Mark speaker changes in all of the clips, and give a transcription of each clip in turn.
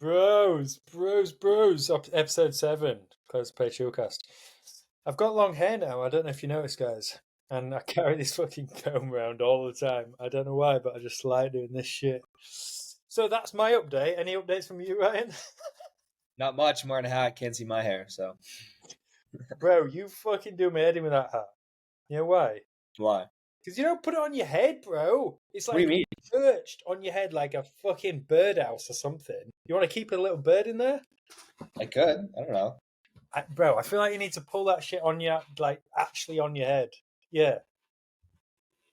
Speaker 1: Bros. Episode 7, Close Play Chillcast. I've got long hair now. I don't know if you noticed, guys. And I carry this fucking comb around all the time. I don't know why, but I just like doing this shit. So that's my update. Any updates from you, Ryan?
Speaker 2: Not much. I'm wearing a hat. Can't see my hair, so.
Speaker 1: Bro, you fucking do me head in with that hat. You know why?
Speaker 2: Why?
Speaker 1: Because you don't put it on your head, bro. It's
Speaker 2: What do you
Speaker 1: like
Speaker 2: mean?
Speaker 1: perched on your head like a fucking birdhouse or something. You want to keep a little bird in there?
Speaker 2: I could. I don't know.
Speaker 1: Bro, I feel like you need to pull that shit on your, like, actually on your head. Yeah.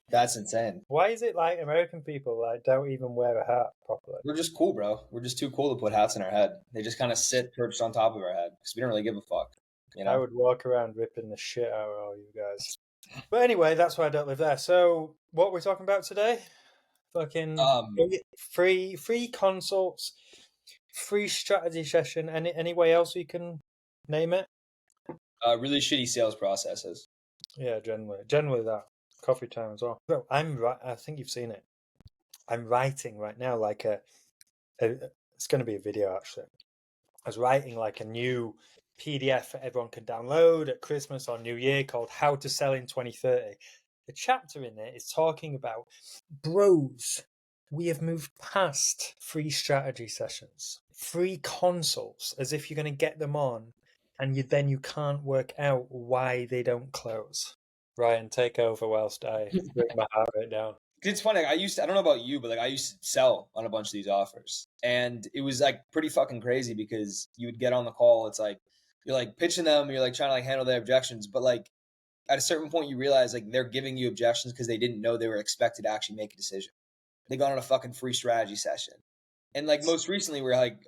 Speaker 2: That's insane.
Speaker 1: Why is it like American people like don't even wear a hat properly?
Speaker 2: We're just cool, bro. We're just too cool to put hats in our head. They just kind of sit perched on top of our head because we don't really give a fuck. You
Speaker 1: I
Speaker 2: know?
Speaker 1: would walk around ripping the shit out of all you guys. But anyway, that's why I don't live there. So what we're talking about today? Fucking free consults, free strategy session. Any way else you can name it?
Speaker 2: Really shitty sales processes.
Speaker 1: Yeah, generally that. Coffee time as well. Bro, I think you've seen it. I'm writing right now like it's going to be a video actually. I was writing like a new PDF that everyone can download at Christmas or New Year called How to Sell in 2030. The chapter in it is talking about bros. We have moved past free strategy sessions, free consults, as if you're going to get them on, and then you can't work out why they don't close. Ryan, take over whilst I bring my heart rate down.
Speaker 2: It's funny. I don't know about you, but like I used to sell on a bunch of these offers, and it was like pretty fucking crazy because you would get on the call. It's like you're like pitching them, you're like trying to like handle their objections, but like at a certain point you realize like they're giving you objections because they didn't know they were expected to actually make a decision. They got on a fucking free strategy session, and like most recently we're like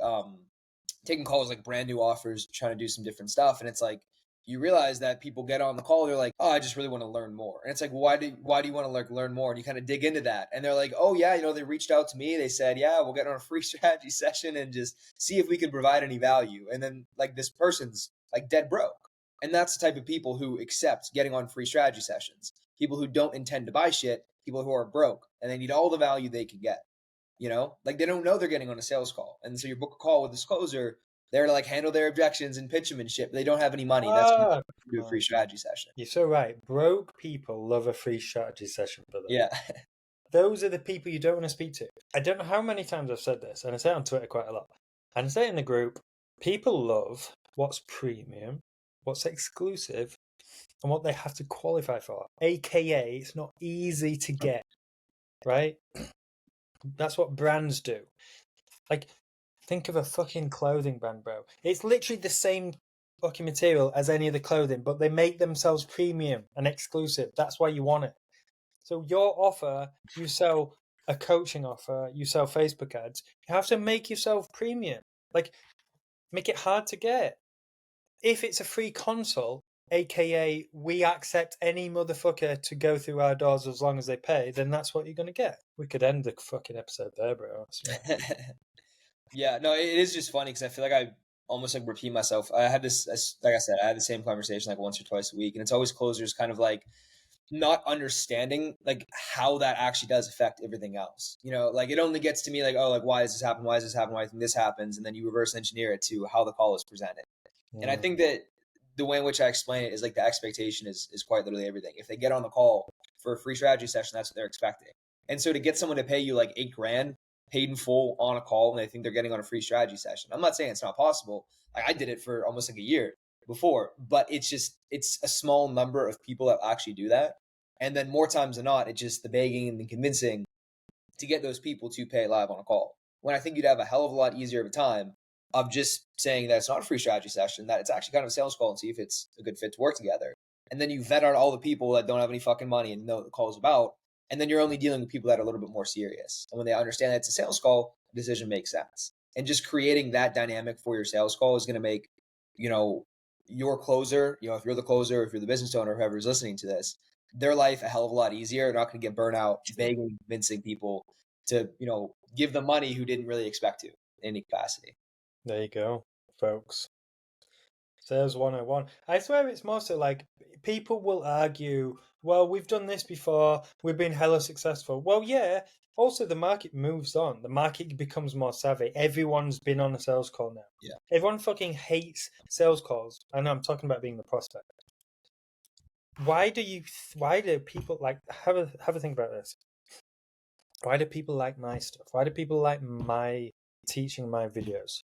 Speaker 2: taking calls like brand new offers, trying to do some different stuff, and it's like you realize that people get on the call, they're like, oh, I just really want to learn more. And it's like, why do you want to learn more? And you kind of dig into that. And they're like, oh yeah, they reached out to me. They said, yeah, we'll get on a free strategy session and just see if we can provide any value. And then like this person's like dead broke. And that's the type of people who accept getting on free strategy sessions. People who don't intend to buy shit, people who are broke and they need all the value they can get. Like they don't know they're getting on a sales call. And so you book a call with this closer, they're to like handle their objections and pitch them and shit, but they don't have any money. That's when you do a free strategy session.
Speaker 1: You're so right. Broke people love a free strategy session for them.
Speaker 2: Yeah.
Speaker 1: Those are the people you don't want to speak to. I don't know how many times I've said this, and I say it on Twitter quite a lot. And I say it in the group. People love what's premium, what's exclusive, and what they have to qualify for. AKA, it's not easy to get, right? That's what brands do. Like, think of a fucking clothing brand, bro. It's literally the same fucking material as any of the clothing, but they make themselves premium and exclusive. That's why you want it. So your offer, you sell a coaching offer, you sell Facebook ads, you have to make yourself premium. Like, make it hard to get. If it's a free consult, aka we accept any motherfucker to go through our doors as long as they pay, then that's what you're going to get. We could end the fucking episode there, bro.
Speaker 2: Yeah, no, it is just funny because I feel like I almost like repeat myself. I had this, like I said, I had the same conversation like once or twice a week, and it's always closers kind of like not understanding like how that actually does affect everything else. Like it only gets to me like, oh, like why does this happen? Why does this happen? Why do I think this happens? And then you reverse engineer it to how the call is presented. And I think that the way in which I explain it is like the expectation is quite literally everything. If they get on the call for a free strategy session, that's what they're expecting. And so to get someone to pay you like $8,000 paid in full on a call, and they think they're getting on a free strategy session, I'm not saying it's not possible. Like I did it for almost like a year before, but it's a small number of people that actually do that. And then more times than not, it's just the begging and the convincing to get those people to pay live on a call. When I think you'd have a hell of a lot easier of a time of just saying that it's not a free strategy session, that it's actually kind of a sales call and see if it's a good fit to work together. And then you vet out all the people that don't have any fucking money and know what the call is about. And then you're only dealing with people that are a little bit more serious. And when they understand that it's a sales call, the decision makes sense. And just creating that dynamic for your sales call is going to make, your closer, if you're the closer, if you're the business owner, whoever's listening to this, their life a hell of a lot easier. They're not going to get burnt out begging, convincing people to, give them money who didn't really expect to in any capacity.
Speaker 1: There you go, folks. Sales 101. I swear it's more so like people will argue, well, we've done this before, we've been hella successful. Well, yeah. Also, the market moves on. The market becomes more savvy. Everyone's been on a sales call now.
Speaker 2: Yeah.
Speaker 1: Everyone fucking hates sales calls. I know I'm talking about being the prospect. Why do people like have a think about this? Why do people like my stuff? Why do people like my teaching my videos?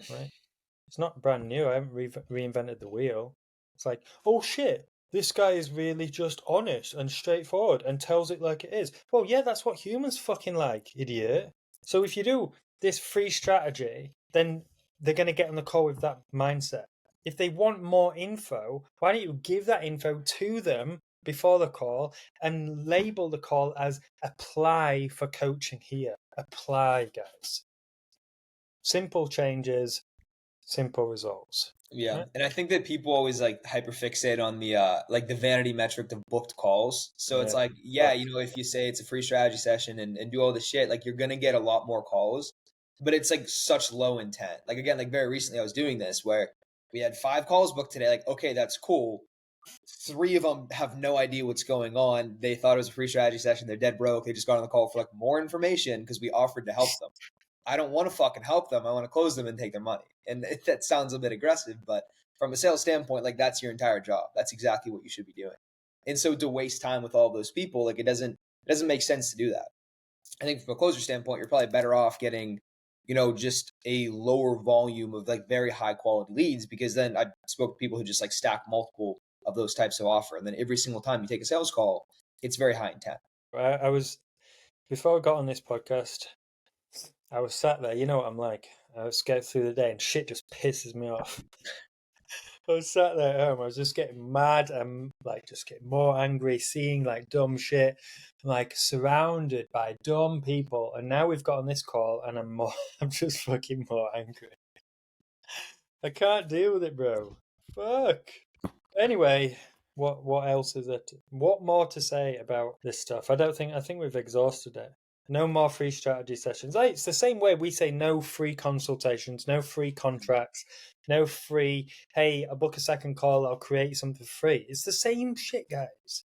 Speaker 1: Right? It's not brand new. I haven't reinvented the wheel. It's like, oh shit, this guy is really just honest and straightforward and tells it like it is. Well, yeah, that's what humans fucking like, idiot. So if you do this free strategy, then they're going to get on the call with that mindset. If they want more info, why don't you give that info to them before the call and label the call as apply for coaching here? Apply, guys. Simple changes, simple results.
Speaker 2: Yeah.
Speaker 1: Right?
Speaker 2: And I think that people always like hyperfixate on the like the vanity metric of booked calls. So it's
Speaker 1: Yeah.
Speaker 2: like, yeah, you know, if you say it's a free strategy session and do all this shit, like you're gonna get a lot more calls, but it's like such low intent. Like again, like very recently I was doing this where we had 5 calls booked today. Like, okay, that's cool. 3 of them have no idea what's going on. They thought it was a free strategy session. They're dead broke. They just got on the call for like more information because we offered to help them. I don't want to fucking help them. I want to close them and take their money. And that sounds a bit aggressive, but from a sales standpoint, like that's your entire job. That's exactly what you should be doing. And so to waste time with all those people, like it doesn't make sense to do that. I think from a closer standpoint, you're probably better off getting, you know, just a lower volume of like very high quality leads, because then I spoke to people who just like stack multiple of those types of offer. And then every single time you take a sales call, it's very high intent.
Speaker 1: I was, before I got on this podcast, I was sat there, you know what I'm like. I was getting through the day and shit just pisses me off. I was sat there at home, I was just getting mad and like just getting more angry, seeing like dumb shit, like surrounded by dumb people. And now we've got on this call and I'm just fucking more angry. I can't deal with it, bro. Fuck. Anyway, what else is it? What more to say about this stuff? I think we've exhausted it. No more free strategy sessions. Hey, it's the same way we say no free consultations, no free contracts, no free, hey, I'll book a second call, I'll create something free. It's the same shit, guys.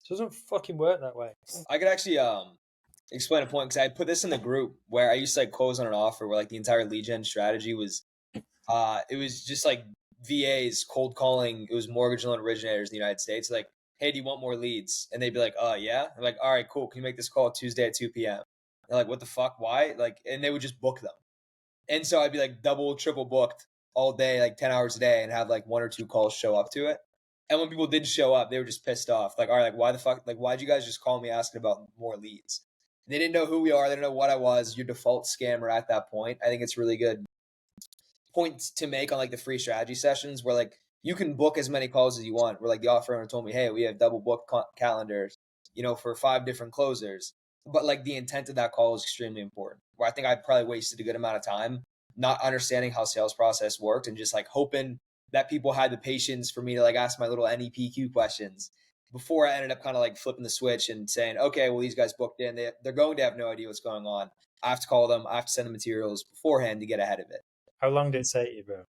Speaker 1: It doesn't fucking work that way.
Speaker 2: I could actually explain a point because I put this in the group where I used to like close on an offer where like the entire lead gen strategy was it was just like VAs cold calling. It was mortgage loan originators in the United States. Like, hey, do you want more leads? And they'd be like, yeah. I'm like, all right, cool. Can you make this call Tuesday at 2 p.m.? They're like, what the fuck? Why? Like, and they would just book them. And so I'd be like double, triple booked all day, like 10 hours a day, and have like 1 or 2 calls show up to it. And when people didn't show up, they were just pissed off. Like, all right, like, why the fuck? Like, why'd you guys just call me asking about more leads? They didn't know who we are. They didn't know what I was. Your default scammer at that point. I think it's really good point to make on like the free strategy sessions where like you can book as many calls as you want. Where like the offer owner told me, hey, we have double book calendars, you know, for 5 different closers. But like the intent of that call is extremely important. Where I think I probably wasted a good amount of time not understanding how sales process worked and just like hoping that people had the patience for me to like ask my little NEPQ questions before I ended up kind of like flipping the switch and saying, okay, well, these guys booked in. They're going to have no idea what's going on. I have to call them. I have to send the materials beforehand to get ahead of it.
Speaker 1: How long did it take you, bro?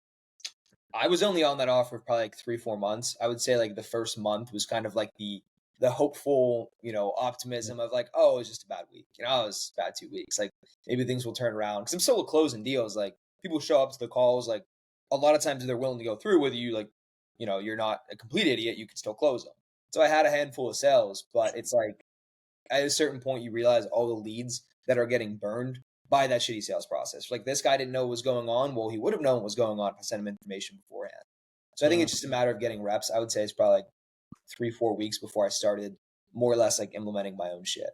Speaker 2: I was only on that offer for probably like 3-4 months. I would say like the first month was kind of like the hopeful, you know, optimism of like, oh, it was just a bad week. You know, it was bad 2 weeks. Like maybe things will turn around because I'm still closing deals. Like people show up to the calls. Like a lot of times they're willing to go through whether you like, you know, you're not a complete idiot. You can still close them. So I had a handful of sales, but it's like at a certain point you realize all the leads that are getting burned by that shitty sales process. Like this guy didn't know what was going on. Well, he would have known what was going on if I sent him information beforehand. So I think it's just a matter of getting reps. I would say it's probably like 3-4 weeks before I started more or less like implementing my own shit.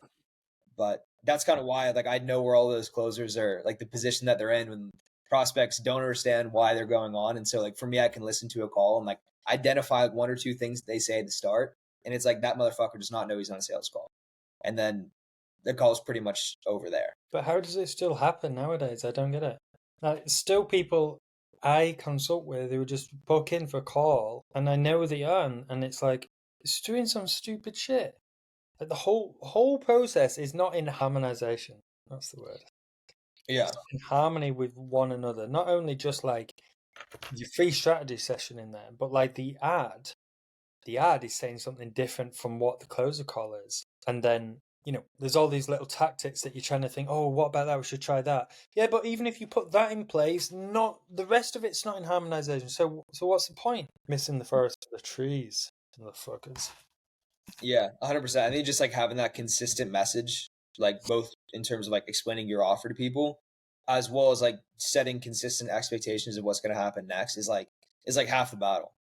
Speaker 2: But that's kind of why like I know where all those closers are, like the position that they're in when prospects don't understand why they're going on. And so like for me, I can listen to a call and like identify like 1 or 2 things they say at the start. And it's like that motherfucker does not know he's on a sales call. And then the call's pretty much over there.
Speaker 1: But how does it still happen nowadays? I don't get it. Like, still people I consult with who just book in for a call and I know they aren't, and it's like it's doing some stupid shit. Like the whole process is not in harmonization. That's the word.
Speaker 2: Yeah.
Speaker 1: It's in harmony with one another. Not only just like your free strategy session in there, but like the ad is saying something different from what the closer call is. And then, there's all these little tactics that you're trying to think, oh, what about that? We should try that. Yeah, but even if you put that in place, not the rest of it's not in harmonization. So what's the point? Missing the forest for the trees, motherfuckers.
Speaker 2: Yeah, 100%. I think just like having that consistent message, like both in terms of like explaining your offer to people, as well as like setting consistent expectations of what's going to happen next is like half the battle,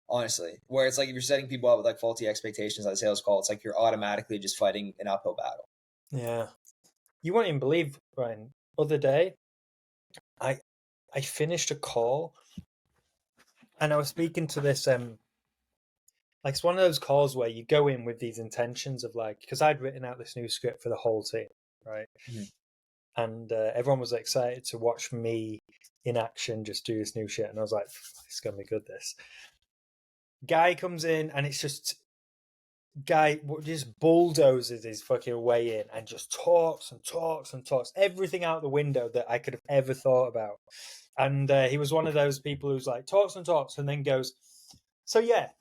Speaker 2: honestly. Where it's like if you're setting people up with like faulty expectations on a sales call, it's like you're automatically just fighting an uphill battle.
Speaker 1: Yeah. You won't even believe, Ryan, other day, I finished a call and I was speaking to this like it's one of those calls where you go in with these intentions of like, because I'd written out this new script for the whole team, right?
Speaker 2: Mhm.
Speaker 1: And everyone was excited to watch me in action just do this new shit, and I was like, it's gonna be good. This guy comes in and it's just bulldozes his fucking way in and just talks and talks and talks everything out the window that I could have ever thought about. And he was one of those people who's like talks and talks and then goes, so yeah,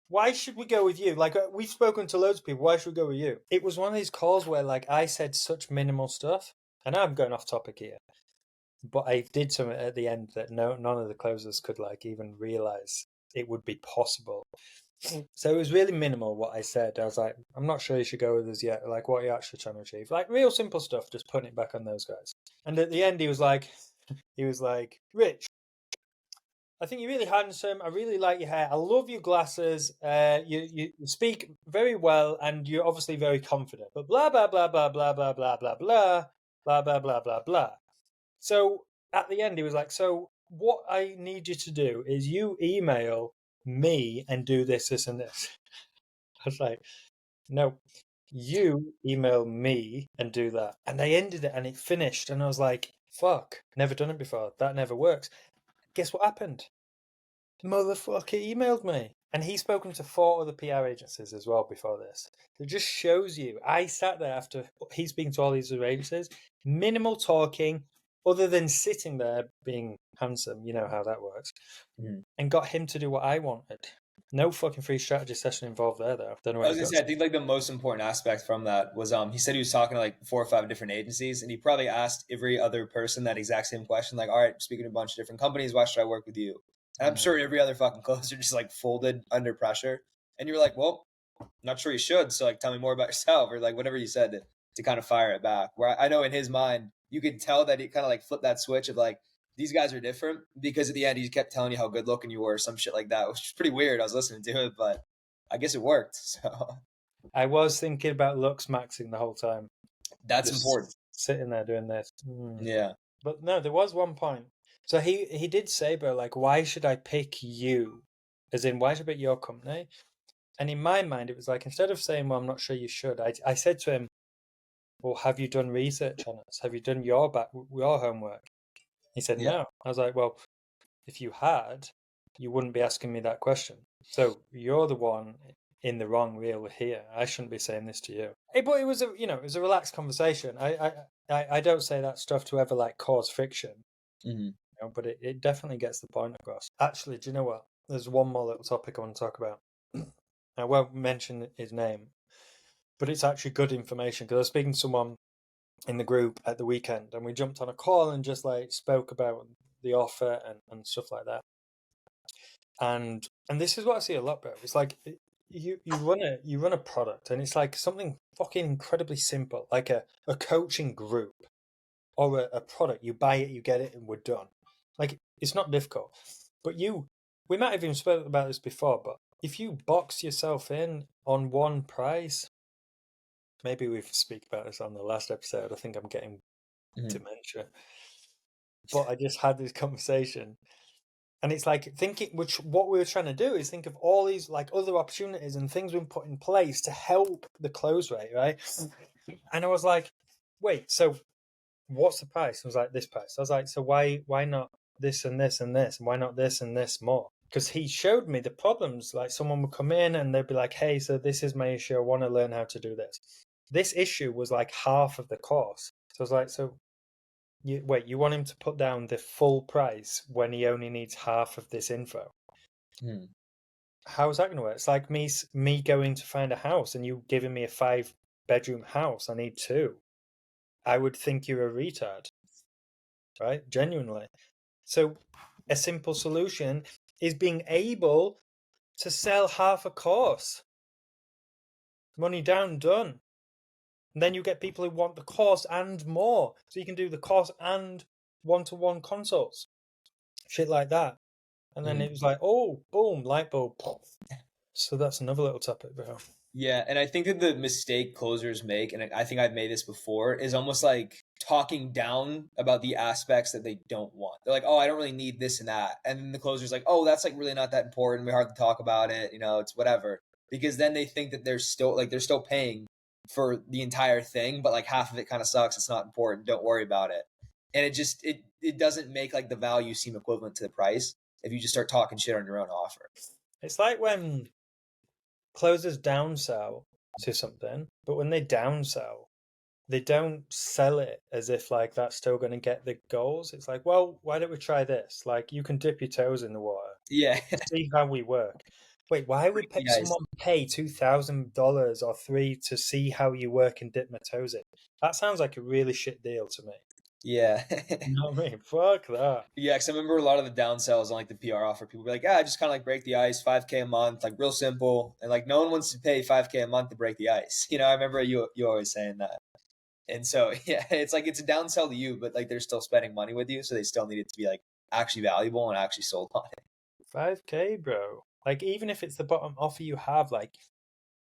Speaker 1: why should we go with you? Like we've spoken to loads of people, why should we go with you? It was one of these calls where like I said such minimal stuff, and I'm going off topic here, but I did something at the end that none of the closers could like even realize it would be possible. So it was really minimal what I said. I was like, I'm not sure you should go with us yet. Like, what are you actually trying to achieve? Like, real simple stuff, just putting it back on those guys. And at the end, he was like, Rich, I think you're really handsome. I really like your hair. I love your glasses. You speak very well, and you're obviously very confident. But blah blah blah blah blah blah blah blah blah blah blah blah blah blah. So at the end, he was like, so what I need you to do is you email me and do this, this, and this. I was like, no, you email me and do that. And they ended it and it finished. And I was like, fuck, never done it before. That never works. Guess what happened? The motherfucker emailed me. And he's spoken to 4 other PR agencies as well before this. It just shows you. I sat there after he's speaking to all these other agencies, minimal talking, other than sitting there being handsome, you know how that works, and got him to do what I wanted. No fucking free strategy session involved there, though. Don't know
Speaker 2: I
Speaker 1: where
Speaker 2: was
Speaker 1: it
Speaker 2: gonna
Speaker 1: goes.
Speaker 2: say, I think like the most important aspect from that was he said he was talking to like 4 or 5 different agencies, and he probably asked every other person that exact same question, like, all right, speaking to a bunch of different companies, why should I work with you? And I'm sure every other fucking closer just like folded under pressure. And you're like, well, I'm not sure you should. So like tell me more about yourself, or like whatever you said to kind of fire it back. Where I know in his mind, you could tell that he kind of like flipped that switch of like, these guys are different, because at the end he kept telling you how good looking you were, or some shit like that, which is pretty weird. I was listening to it, but I guess it worked. So
Speaker 1: I was thinking about lux maxing the whole time.
Speaker 2: that's
Speaker 1: Just
Speaker 2: important.
Speaker 1: sitting there doing this.
Speaker 2: Yeah.
Speaker 1: But no, there was one point. So he did say, bro, like, why should I pick you? As in, why should I pick your company? And in my mind, it was like, instead of saying, well, I'm not sure you should, I said to him, well, have you done research on us? Have you done your homework? He said,
Speaker 2: Yeah.
Speaker 1: no. I was like, well, if you had, you wouldn't be asking me that question. So you're the one in the wrong reel here. I shouldn't be saying this to you. Hey, but it was a relaxed conversation. I don't say that stuff to ever like cause friction, but it definitely gets the point across. Actually, do you know what? There's one more little topic I want to talk about. I won't mention his name, but it's actually good information because I was speaking to someone in the group at the weekend and we jumped on a call and just like spoke about the offer and stuff like that. And this is what I see a lot, bro. It's like you run a product and it's like something fucking incredibly simple, like a coaching group or a product. You buy it, you get it, and we're done. Like it's not difficult. But we might have even spoken about this before, but if you box yourself in on one price, maybe we speak about this on the last episode. I think I'm getting dementia. But I just had this conversation. And it's like what we were trying to do is think of all these like other opportunities and things we've put in place to help the close rate, right? And I was like, wait, so what's the price? I was like, this price. I was like, so why not this and this and this? And why not this and this more? Because he showed me the problems. Like someone would come in and they'd be like, hey, so this is my issue. I want to learn how to do this. This issue was like half of the course. So I was like, so You want him to put down the full price when he only needs half of this info.
Speaker 2: Hmm.
Speaker 1: How's that going to work? It's like me going to find a house and you giving me a 5-bedroom house. I need 2. I would think you're a retard, right? Genuinely. So a simple solution is being able to sell half a course. Money down, done. And then you get people who want the course and more. So you can do the course and one-to-one consults. Shit like that. And then it was like, oh, boom, light bulb. So that's another little topic, bro.
Speaker 2: Yeah, and I think that the mistake closers make, and I think I've made this before, is almost like talking down about the aspects that they don't want. They're like, "Oh, I don't really need this and that," and then the closer's like, "Oh, that's like really not that important. We hardly talk about it. It's whatever." Because then they think that they're still paying for the entire thing, but like half of it kind of sucks. It's not important. Don't worry about it. And it doesn't make like the value seem equivalent to the price if you just start talking shit on your own offer.
Speaker 1: It's like when closers downsell to something, but when they downsell, they don't sell it as if like that's still going to get the goals. It's like, well, why don't we try this? Like, you can dip your toes in the water,
Speaker 2: Yeah,
Speaker 1: see how we work. Wait, why would
Speaker 2: Nice.
Speaker 1: someone pay $2,000 or $3 to see how you work and dip my toes in? That sounds like a really shit deal to me.
Speaker 2: Yeah.
Speaker 1: You know what I mean? Fuck that.
Speaker 2: Yeah, because I remember a lot of the downsells on like the PR offer. People be like, "Yeah, just kind of like break the ice, 5K a month, like real simple." And like no one wants to pay 5K a month to break the ice. I remember you always saying that. And so yeah, it's like it's a downsell to you, but like they're still spending money with you, so they still need it to be like actually valuable and actually sold on it.
Speaker 1: 5K, bro. Like, even if it's the bottom offer you have, like,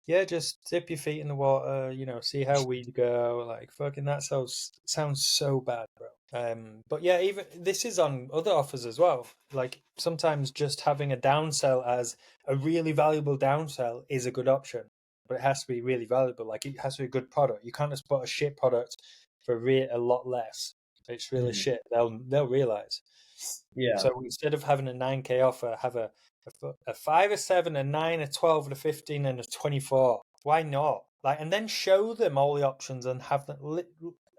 Speaker 1: yeah, just dip your feet in the water, see how we go. Like, fucking that sounds so bad, bro. But yeah, even this is on other offers as well. Like, sometimes just having a downsell as a really valuable downsell is a good option, but it has to be really valuable. Like, it has to be a good product. You can't just put a shit product for a lot less. It's really shit. They'll realize.
Speaker 2: Yeah.
Speaker 1: So instead of having a 9K offer, have a 5, a 7, a 9, a 12, a 15, and a 24. Why not? Like, and then show them all the options and have them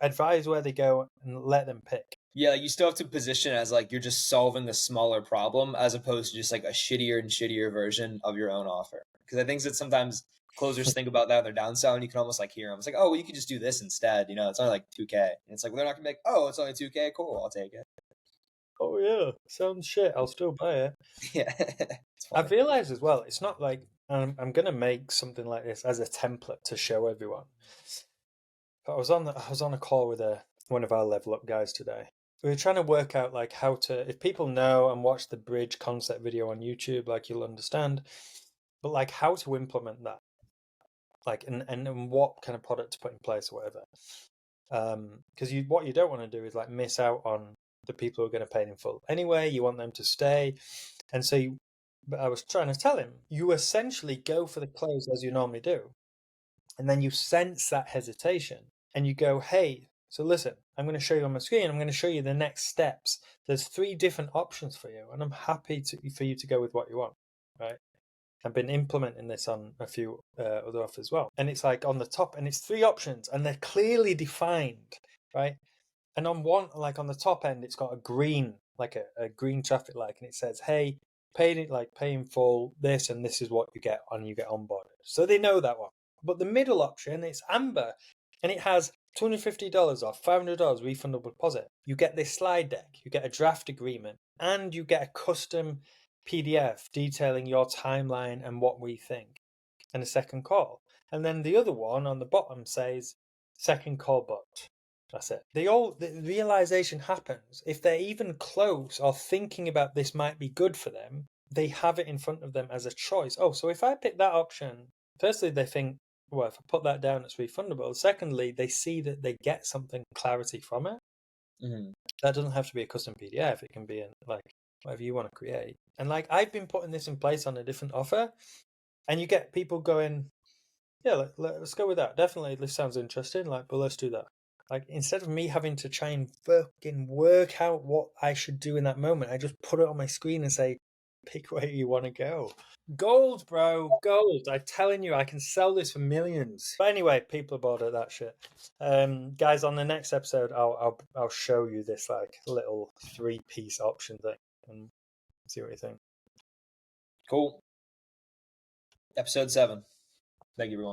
Speaker 1: advise where they go and let them pick.
Speaker 2: Yeah, like you still have to position it as like you're just solving a smaller problem as opposed to just like a shittier and shittier version of your own offer. Because I think that sometimes closers think about that on their downsell and you can almost like hear them. It's like, oh, well, you could just do this instead. It's only like 2K. And it's like, well, they're not going to be like, oh, it's only 2K. Cool, I'll take it.
Speaker 1: Oh yeah, sounds shit. I'll still buy it.
Speaker 2: Yeah.
Speaker 1: I've realized as well, it's not like I'm gonna make something like this as a template to show everyone. But I was on a call with one of our level up guys today. We were trying to work out like how to, if people know and watch the bridge concept video on YouTube, like you'll understand, but like how to implement that, like and what kind of product to put in place or whatever. Because what you don't want to do is like miss out on the people who are going to pay in full anyway. You want them to stay, and so but I was trying to tell him, you essentially go for the close as you normally do, and then you sense that hesitation, and you go, hey, so listen, I'm going to show you on my screen. I'm going to show you the next steps. There's 3 different options for you, and I'm happy for you to go with what you want, right? I've been implementing this on a few other offers as well. And it's like on the top, and it's 3 options, and they're clearly defined, right? And on one, like on the top end, it's got a green, like a green traffic light, and it says, hey, pay in full, this, and this is what you get, and you get onboarded. So they know that one. But the middle option, it's amber, and it has $250 off, $500 refundable deposit. You get this slide deck, you get a draft agreement, and you get a custom PDF detailing your timeline and what we think, and a second call. And then the other one on the bottom says second call booked. That's it. The realization happens if they're even close or thinking about this might be good for them. They have it in front of them as a choice. Oh, so if I pick that option, firstly they think, well, if I put that down, it's refundable. Secondly, they see that they get something clarity from it.
Speaker 2: Mm-hmm.
Speaker 1: That doesn't have to be a custom PDF. It can be in like whatever you want to create. And like I've been putting this in place on a different offer, and you get people going, yeah, let's go with that. Definitely, this sounds interesting. Like, but let's do that. Like, instead of me having to try and fucking work out what I should do in that moment, I just put it on my screen and say, Pick where you want to go. Gold, bro, gold. I'm telling you, I can sell this for millions. But anyway, people are bored of that shit. Guys, on the next episode, I'll show you this like little 3-piece option thing and see what you think.
Speaker 2: Cool. Episode 7. Thank you, everyone.